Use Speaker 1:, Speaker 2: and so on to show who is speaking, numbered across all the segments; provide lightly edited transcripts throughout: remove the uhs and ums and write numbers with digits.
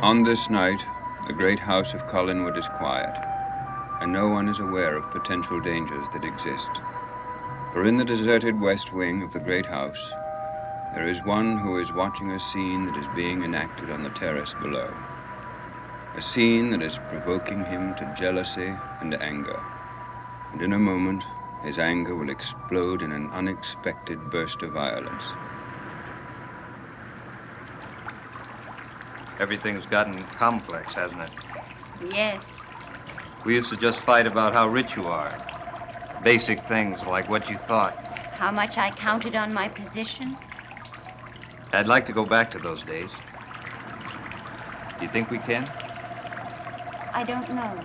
Speaker 1: On this night, the great house of Collinwood is quiet, and no one is aware of potential dangers that exist. For in the deserted west wing of the great house, there is one who is watching a scene that is being enacted on the terrace below. A scene that is provoking him to jealousy and anger. And in a moment, his anger will explode in an unexpected burst of violence.
Speaker 2: Everything's gotten complex, hasn't it?
Speaker 3: Yes.
Speaker 2: We used to just fight about how rich you are. Basic things like what you thought.
Speaker 3: How much I counted on my position.
Speaker 2: I'd like to go back to those days. Do you think we can?
Speaker 3: I don't know.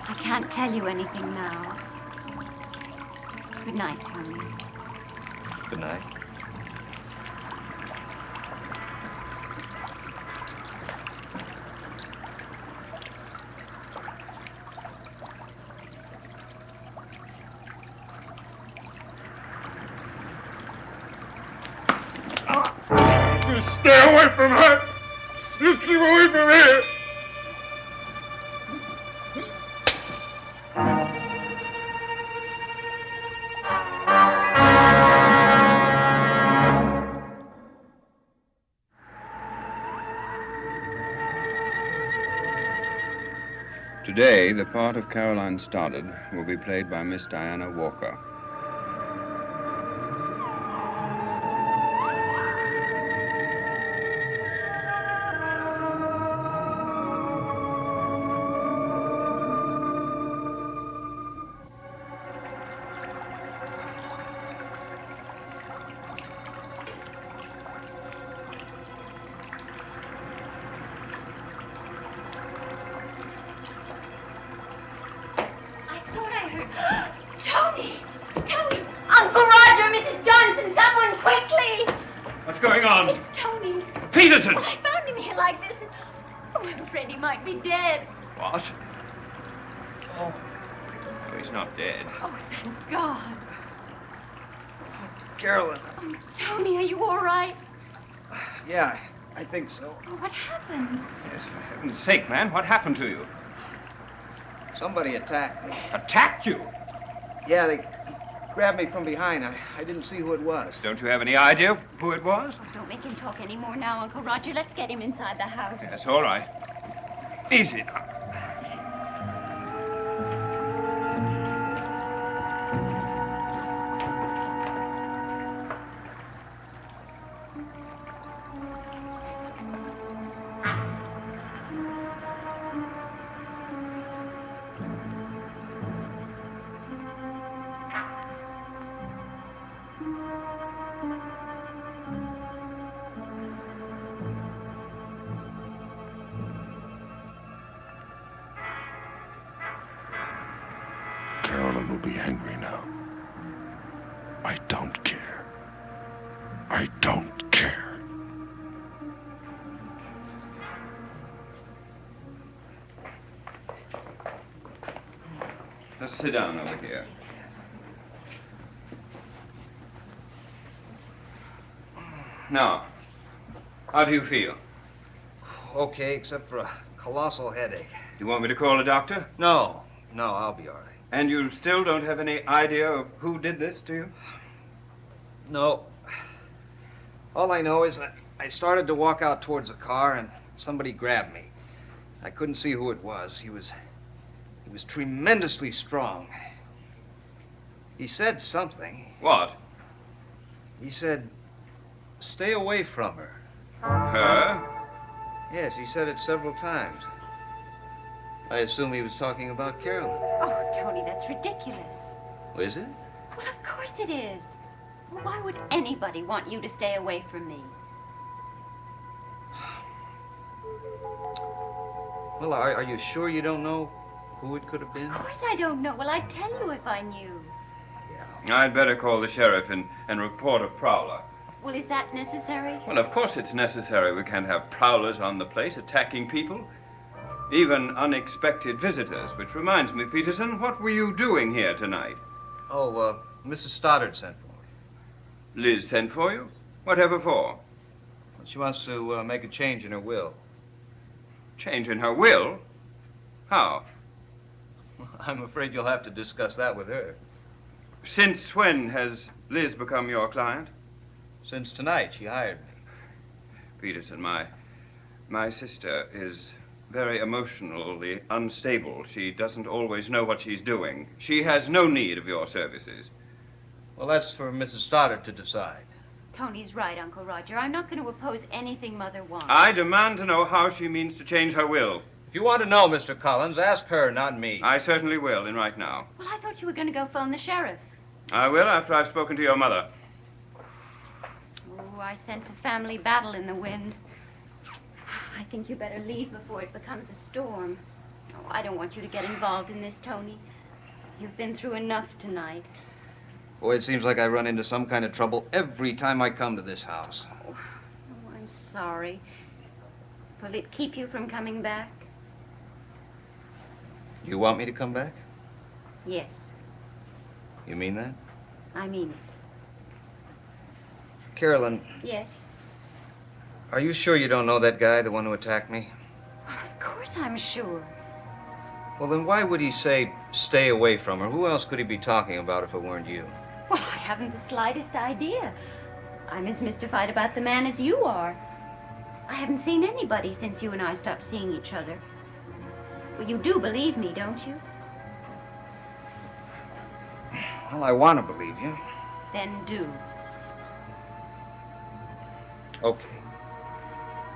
Speaker 3: I can't tell you anything now. Good night, Tony.
Speaker 2: Good night.
Speaker 4: You stay away from her! You keep away from here!
Speaker 1: Today, the part of Caroline Stoddard will be played by Miss Diana Walker.
Speaker 3: Tony! Tony! Uncle Roger, Mrs. Johnson, someone quickly!
Speaker 4: What's going on?
Speaker 3: It's Tony.
Speaker 4: Peterson!
Speaker 3: Well, I found him here like this, and I'm afraid he might be dead.
Speaker 4: What? Oh, he's not dead.
Speaker 3: Oh, thank God.
Speaker 5: Carolyn.
Speaker 3: Oh, Tony, are you all right?
Speaker 5: Yeah, I think so.
Speaker 3: Oh, what happened?
Speaker 4: Yes, for heaven's sake, man, what happened to you?
Speaker 5: Somebody attacked me.
Speaker 4: Attacked you?
Speaker 5: Yeah, they grabbed me from behind. I didn't see who it was.
Speaker 4: Don't you have any idea who it was?
Speaker 3: Oh, don't make him talk anymore now, Uncle Roger. Let's get him inside the house.
Speaker 4: Yes, all right. Easy now.
Speaker 6: Carolyn will be angry now. I don't care. I don't care.
Speaker 1: Just sit down over here. Now, how do you feel?
Speaker 5: Okay, except for a colossal headache.
Speaker 1: Do you want me to call a doctor?
Speaker 5: No, I'll be all right.
Speaker 1: And you still don't have any idea of who did this to you?
Speaker 5: No. All I know is that I started to walk out towards the car and somebody grabbed me. I couldn't see who it was. He was tremendously strong. He said something.
Speaker 1: What?
Speaker 5: He said, "Stay away from her."
Speaker 1: Her?
Speaker 5: Yes, he said it several times. I assume he was talking about Carolyn.
Speaker 3: Oh, Tony, that's ridiculous.
Speaker 5: Is it?
Speaker 3: Well, of course it is. Why would anybody want you to stay away from me?
Speaker 5: Well, are you sure you don't know who it could have been?
Speaker 3: Of course I don't know. Well, I'd tell you if I knew.
Speaker 5: Yeah.
Speaker 1: I'd better call the sheriff and report a prowler.
Speaker 3: Well, is that necessary?
Speaker 1: Well, of course it's necessary. We can't have prowlers on the place attacking people, even unexpected visitors. Which reminds me, Peterson, what were you doing here tonight?
Speaker 5: Oh, Mrs. Stoddard sent for me.
Speaker 1: Liz sent for you? Whatever for?
Speaker 5: She wants to make a change in her will.
Speaker 1: Change in her will? How?
Speaker 5: I'm afraid you'll have to discuss that with her.
Speaker 1: Since when has Liz become your client?
Speaker 5: Since tonight, she hired me.
Speaker 1: Peterson, my sister is very emotionally unstable. She doesn't always know what she's doing. She has no need of your services.
Speaker 5: Well, that's for Mrs. Stoddard to decide.
Speaker 3: Tony's right, Uncle Roger. I'm not going to oppose anything Mother wants.
Speaker 1: I demand to know how she means to change her will.
Speaker 5: If you want to know, Mr. Collins, ask her, not me.
Speaker 1: I certainly will, and right now.
Speaker 3: Well, I thought you were going to go phone the sheriff.
Speaker 1: I will after I've spoken to your mother.
Speaker 3: Oh, I sense a family battle in the wind. I think you better leave before it becomes a storm. Oh, I don't want you to get involved in this, Tony. You've been through enough tonight.
Speaker 5: Boy, it seems like I run into some kind of trouble every time I come to this house.
Speaker 3: Oh, I'm sorry. Will it keep you from coming back?
Speaker 5: You want me to come back?
Speaker 3: Yes,
Speaker 5: You mean that?
Speaker 3: I mean it.
Speaker 5: Carolyn,
Speaker 3: Yes.
Speaker 5: are you sure you don't know that guy, the one who attacked me?
Speaker 3: Well, of course I'm sure.
Speaker 5: Well, then why would he say stay away from her? Who else could he be talking about if it weren't you?
Speaker 3: Well, I haven't the slightest idea. I'm as mystified about the man as you are. I haven't seen anybody since you and I stopped seeing each other. Well, you do believe me, don't you?
Speaker 5: Well, I want to believe you.
Speaker 3: Then do.
Speaker 5: Okay.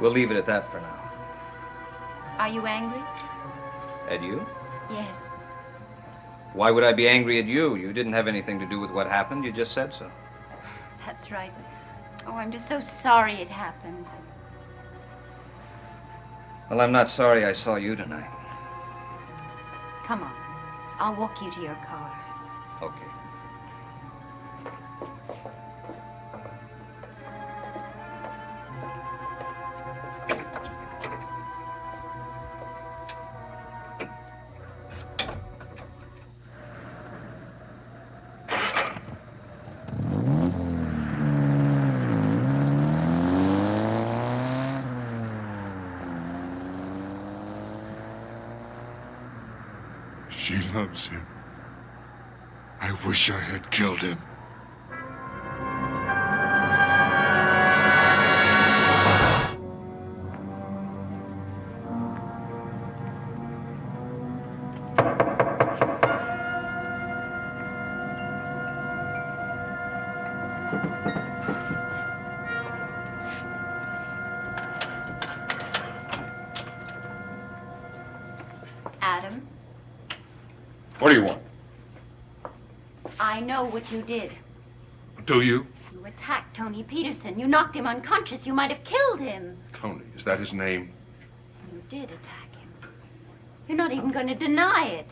Speaker 5: We'll leave it at that for now.
Speaker 3: Are you angry?
Speaker 5: At you?
Speaker 3: Yes.
Speaker 5: Why would I be angry at you? You didn't have anything to do with what happened. You just said so.
Speaker 3: That's right. Oh, I'm just so sorry it happened.
Speaker 5: Well, I'm not sorry I saw you tonight.
Speaker 3: Come on. I'll walk you to your car.
Speaker 5: Okay.
Speaker 6: She loves him. I wish I had killed him.
Speaker 3: Adam,
Speaker 6: What do you want?
Speaker 3: I know what you did.
Speaker 6: Do you?
Speaker 3: You attacked Tony Peterson. You knocked him unconscious. You might have killed him.
Speaker 6: Tony, is that his name?
Speaker 3: You did attack him. You're not even going to deny it.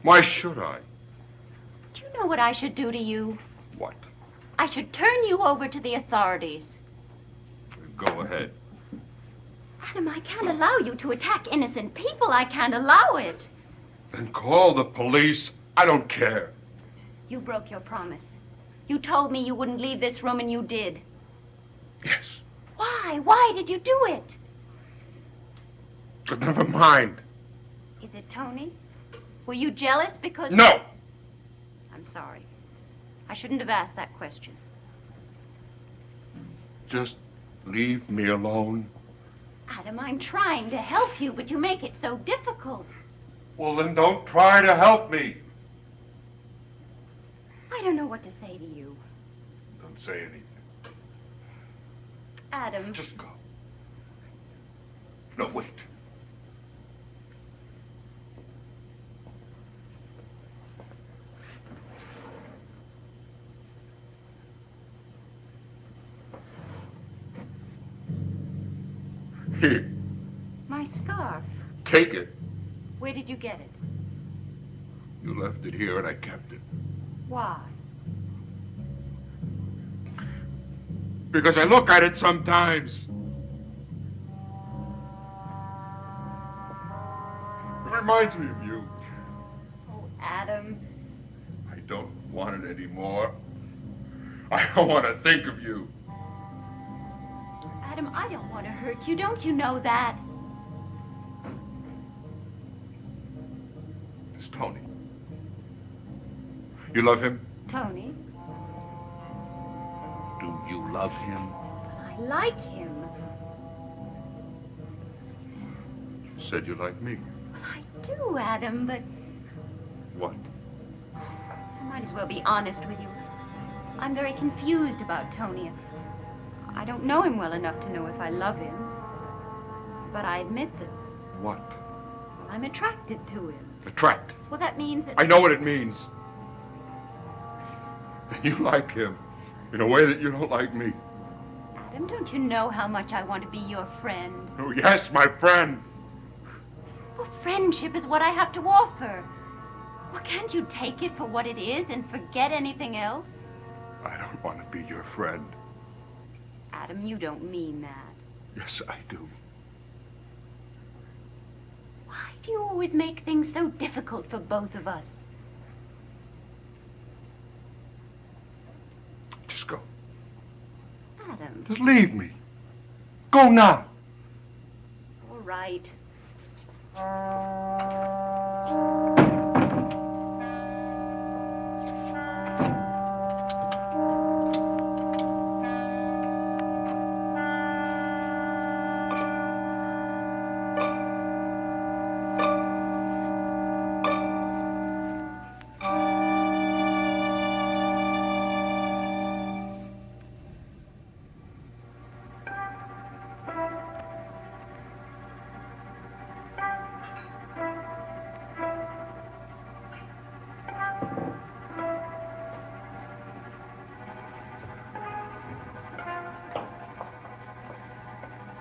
Speaker 6: Why should I?
Speaker 3: Do you know what I should do to you?
Speaker 6: What?
Speaker 3: I should turn you over to the authorities.
Speaker 6: Go ahead.
Speaker 3: Adam, I can't allow you to attack innocent people. I can't allow it.
Speaker 6: Then call the police. I don't care.
Speaker 3: You broke your promise. You told me you wouldn't leave this room, and you did.
Speaker 6: Yes.
Speaker 3: Why? Why did you do it?
Speaker 6: But never mind.
Speaker 3: Is it Tony? Were you jealous because...
Speaker 6: No!
Speaker 3: I'm sorry. I shouldn't have asked that question.
Speaker 6: Just leave me alone.
Speaker 3: Adam, I'm trying to help you, but you make it so difficult.
Speaker 6: Well, then don't try to help me.
Speaker 3: I don't know what to say to you.
Speaker 6: Don't say anything.
Speaker 3: Adam.
Speaker 6: Just go. No, wait. Here,
Speaker 3: My scarf.
Speaker 6: take it.
Speaker 3: Where did you get it?
Speaker 6: You left it here and I kept it.
Speaker 3: Why?
Speaker 6: Because I look at it sometimes. It reminds me of you.
Speaker 3: Oh, Adam.
Speaker 6: I don't want it anymore. I don't want to think of you.
Speaker 3: Adam, I don't want to hurt you. Don't you know that?
Speaker 6: It's Tony. You love him?
Speaker 3: Tony,
Speaker 6: Do you love him?
Speaker 3: I like him.
Speaker 6: You said you like me.
Speaker 3: Well, I do, Adam, but
Speaker 6: What?
Speaker 3: I might as well be honest with you. I'm very confused about Tony. I don't know him well enough to know if I love him. But I admit that
Speaker 6: What?
Speaker 3: I'm attracted to him.
Speaker 6: Attract.
Speaker 3: Well, that means that...
Speaker 6: I know what it means. You like him in a way that you don't like me.
Speaker 3: Adam, don't you know how much I want to be your friend?
Speaker 6: Oh, yes, my friend.
Speaker 3: Well, friendship is what I have to offer. Well, can't you take it for what it is and forget anything else?
Speaker 6: I don't want to be your friend.
Speaker 3: Adam, you don't mean that.
Speaker 6: Yes, I do.
Speaker 3: Why do you always make things so difficult for both of us?
Speaker 6: Just go.
Speaker 3: Adam,
Speaker 6: Just leave me. Go now.
Speaker 3: all right.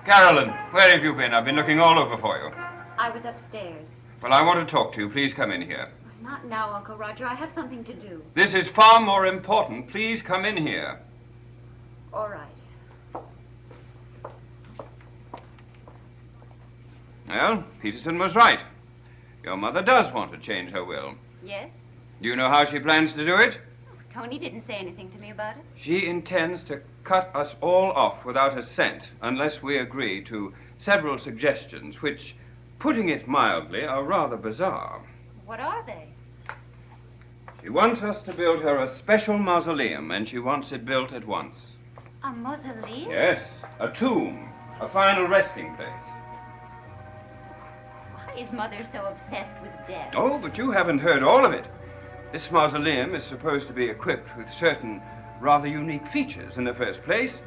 Speaker 1: Carolyn, where have you been? I've been looking all over for you.
Speaker 3: I was upstairs.
Speaker 1: Well, I want to talk to you. Please come in here.
Speaker 3: Not now, Uncle Roger. I have something to do.
Speaker 1: This is far more important. Please come in here.
Speaker 3: All right.
Speaker 1: Well, Peterson was right. Your mother does want to change her will.
Speaker 3: Yes?
Speaker 1: Do you know how she plans to do it?
Speaker 3: Tony didn't say anything to me about it.
Speaker 1: She intends to cut us all off without a cent unless we agree to several suggestions which, putting it mildly, are rather bizarre.
Speaker 3: What are they?
Speaker 1: She wants us to build her a special mausoleum, and she wants it built at once.
Speaker 3: A mausoleum?
Speaker 1: Yes, a tomb, a final resting place.
Speaker 3: Why is Mother so obsessed with death?
Speaker 1: Oh, but you haven't heard all of it. This mausoleum is supposed to be equipped with certain rather unique features. In the first place,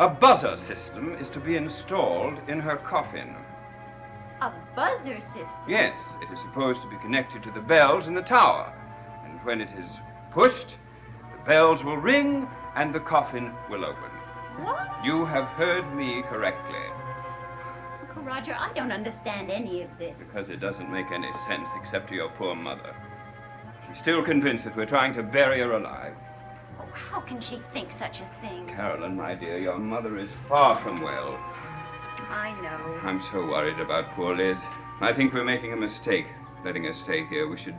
Speaker 1: a buzzer system is to be installed in her coffin.
Speaker 3: A buzzer system?
Speaker 1: Yes, it is supposed to be connected to the bells in the tower. And when it is pushed, the bells will ring and the coffin will open.
Speaker 3: What?
Speaker 1: You have heard me correctly,
Speaker 3: Uncle Roger, I don't understand any of this.
Speaker 1: because it doesn't make any sense except to your poor mother. She's still convinced that we're trying to bury her alive.
Speaker 3: Oh, how can she think such a thing?
Speaker 1: Carolyn, my dear, your mother is far from well.
Speaker 3: I know.
Speaker 1: I'm so worried about poor Liz. I think we're making a mistake letting her stay here. We should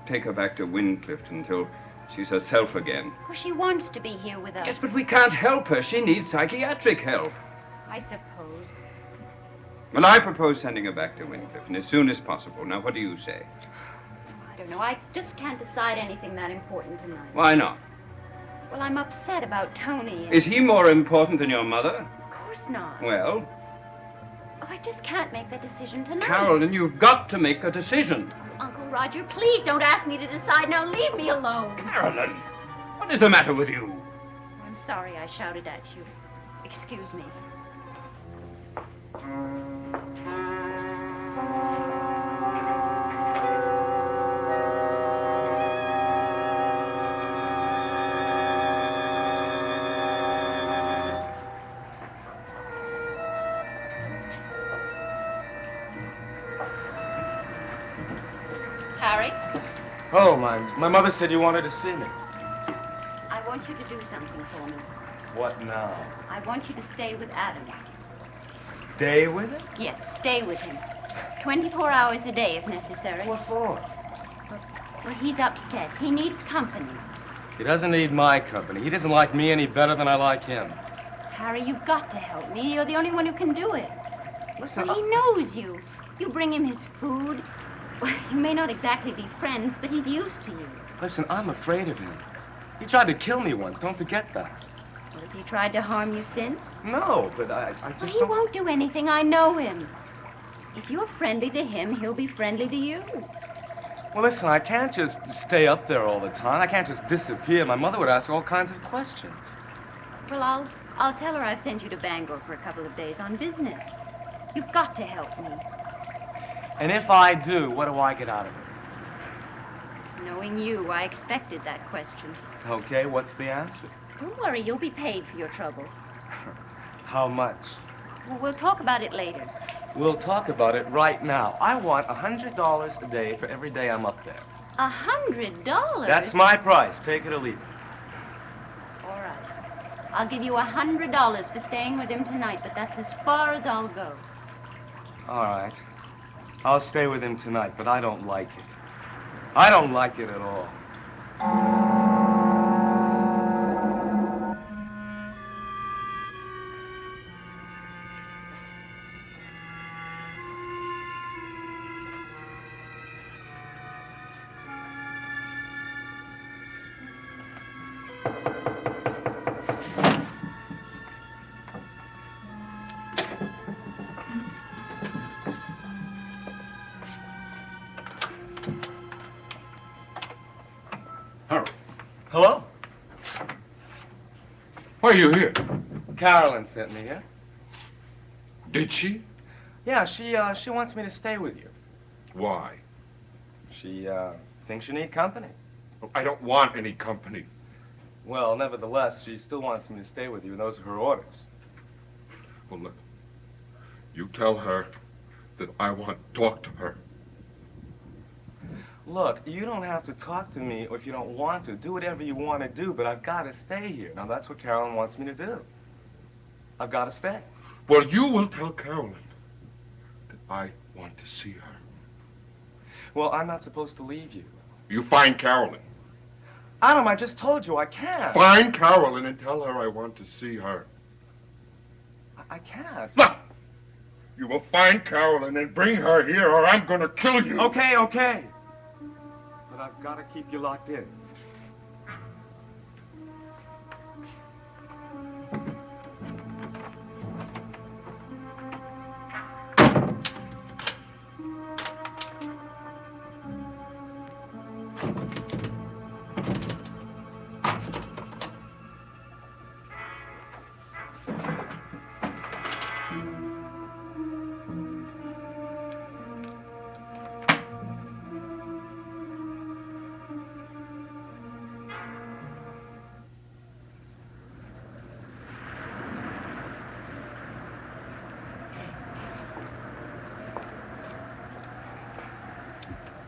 Speaker 1: take her back to Wyncliffe until she's herself again.
Speaker 3: Well, she wants to be here with us.
Speaker 1: Yes, but we can't help her. She needs psychiatric help.
Speaker 3: I suppose.
Speaker 1: Well, I propose sending her back to Wyncliffe, and as soon as possible. Now, what do you say?
Speaker 3: I don't know. I just can't decide anything that important tonight.
Speaker 1: Why not?
Speaker 3: Well, I'm upset about Tony.
Speaker 1: Is he more important than your mother?
Speaker 3: Of course not.
Speaker 1: Well,
Speaker 3: Oh, I just can't make that decision tonight.
Speaker 1: Carolyn, you've got to make a decision.
Speaker 3: Uncle Roger, please don't ask me to decide. Now leave me alone.
Speaker 1: Carolyn, what is the matter with you?
Speaker 3: I'm sorry I shouted at you. Excuse me. Harry,
Speaker 7: Oh, my mother said you wanted to see me.
Speaker 3: I want you to do something for me.
Speaker 7: What now?
Speaker 3: I want you to stay with Adam.
Speaker 7: Stay with him?
Speaker 3: Yes, stay with him. 24 hours a day if necessary.
Speaker 7: What for?
Speaker 3: Well, he's upset. He needs company.
Speaker 7: He doesn't need my company. He doesn't like me any better than I like him.
Speaker 3: Harry, you've got to help me. You're the only one who can do it.
Speaker 7: Listen,
Speaker 3: Well, he knows you. You bring him his food. Well, you may not exactly be friends, but he's used to you.
Speaker 7: listen, I'm afraid of him. He tried to kill me once. Don't forget that.
Speaker 3: Well, has he tried to harm you since?
Speaker 7: No, but I
Speaker 3: Well,
Speaker 7: just
Speaker 3: he
Speaker 7: don't...
Speaker 3: won't do anything. I know him. If you're friendly to him, he'll be friendly to you.
Speaker 7: Well, listen, I can't just stay up there all the time. I can't just disappear. My mother would ask all kinds of questions.
Speaker 3: Well, I'll tell her I've sent you to Bangor for a couple of days on business. You've got to help me.
Speaker 7: And if I do, what do I get out of it?
Speaker 3: Knowing you, I expected that question.
Speaker 7: Okay, what's the answer?
Speaker 3: Don't worry, you'll be paid for your trouble.
Speaker 7: How much?
Speaker 3: Well, we'll talk about it later.
Speaker 7: We'll talk about it right now. I want $100 a day for every day I'm up there.
Speaker 3: $100?
Speaker 7: That's my price. Take it or leave it.
Speaker 3: All right. I'll give you $100 for staying with him tonight, but that's as far as I'll go.
Speaker 7: All right. I'll stay with him tonight, but I don't like it. I don't like it at all. Hello?
Speaker 6: Why are you here?
Speaker 7: Carolyn sent me here.
Speaker 6: Did she?
Speaker 7: Yeah, she wants me to stay with you.
Speaker 6: Why?
Speaker 7: She, thinks you need company.
Speaker 6: I don't want any company.
Speaker 7: Well, nevertheless, she still wants me to stay with you, and those are her orders.
Speaker 6: Well, look. You tell her that I want to talk to her.
Speaker 7: Look, you don't have to talk to me if you don't want to. Do whatever you want to do, but I've got to stay here. Now, that's what Carolyn wants me to do. I've got to stay.
Speaker 6: Well, you will tell Carolyn that I want to see her.
Speaker 7: Well, I'm not supposed to leave you.
Speaker 6: You find Carolyn.
Speaker 7: Adam, I just told you I can't.
Speaker 6: Find Carolyn and tell her I want to see her.
Speaker 7: I can't.
Speaker 6: Look! You will find Carolyn and bring her here or I'm going to kill you.
Speaker 7: Okay, okay. But I've got to keep you locked in.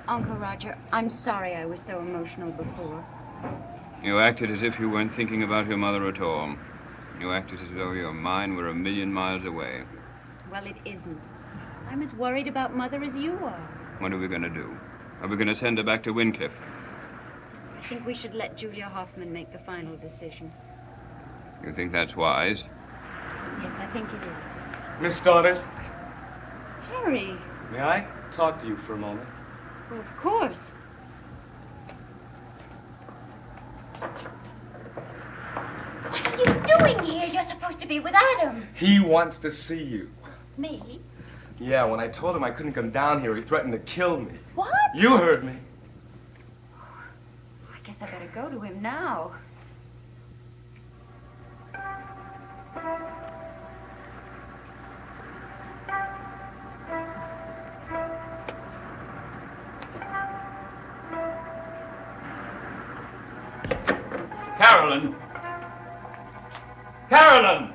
Speaker 3: Uncle Roger, I'm sorry I was so emotional before.
Speaker 1: You acted as if you weren't thinking about your mother at all. You acted as though your mind were 1,000,000 miles away.
Speaker 3: Well, it isn't. I'm as worried about Mother as you are.
Speaker 1: What are we going to do? Are we going to send her back to Wyncliffe?
Speaker 3: I think we should let Julia Hoffman make the final decision.
Speaker 1: You think that's wise?
Speaker 3: Yes, I think it is.
Speaker 7: Miss Stoddard,
Speaker 3: Harry.
Speaker 7: may I talk to you for a moment?
Speaker 3: Well, of course. What are you doing here? You're supposed to be with Adam.
Speaker 7: He wants to see you.
Speaker 3: Me?
Speaker 7: Yeah, when I told him I couldn't come down here, he threatened to kill me.
Speaker 3: What?
Speaker 7: You heard me.
Speaker 3: I guess I better go to him now.
Speaker 2: Carolyn! Carolyn!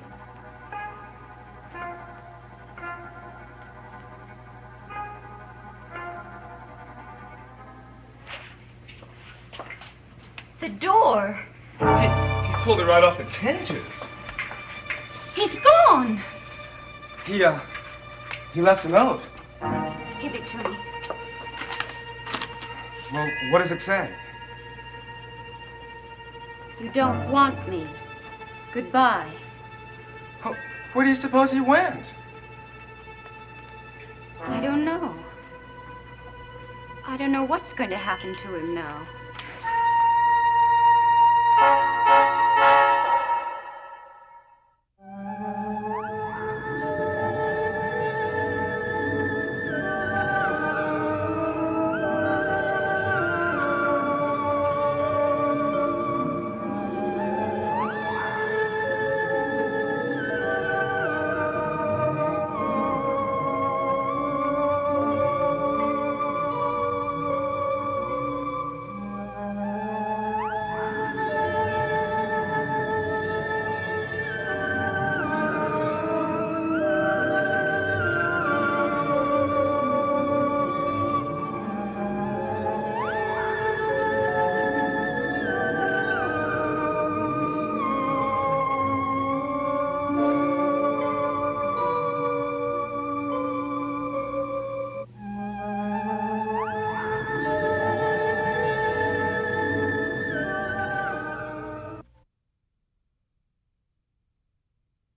Speaker 3: The door.
Speaker 7: He pulled it right off its hinges.
Speaker 3: He's gone.
Speaker 7: He left a note.
Speaker 3: Give it to me.
Speaker 7: Well, what does it say?
Speaker 3: You don't want me. Goodbye.
Speaker 7: Oh, where do you suppose he went?
Speaker 3: I don't know. I don't know what's going to happen to him now.